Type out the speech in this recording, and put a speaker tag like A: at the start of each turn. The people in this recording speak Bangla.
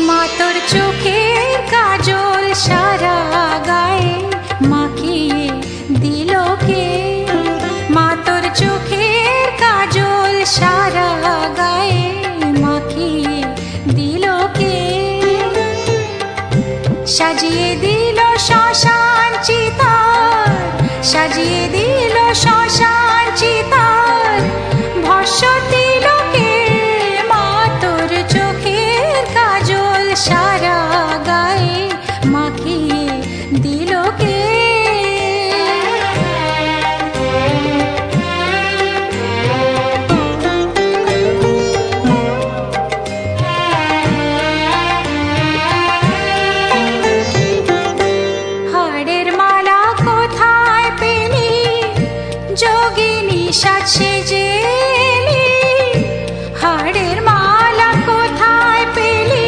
A: মা তোর চোখের কাজল সারা গায়ে মাখিয়ে দিল কে? মা তোর চোখের কাজল সারা গায়ে মাখিয়ে দিল কে? সাজিয়ে দিল শ্মশান চিতার, সাজিয়ে দিল শ্মশান চিতার, ভস্য তিলকে মা তোর চোখের কাজল সারা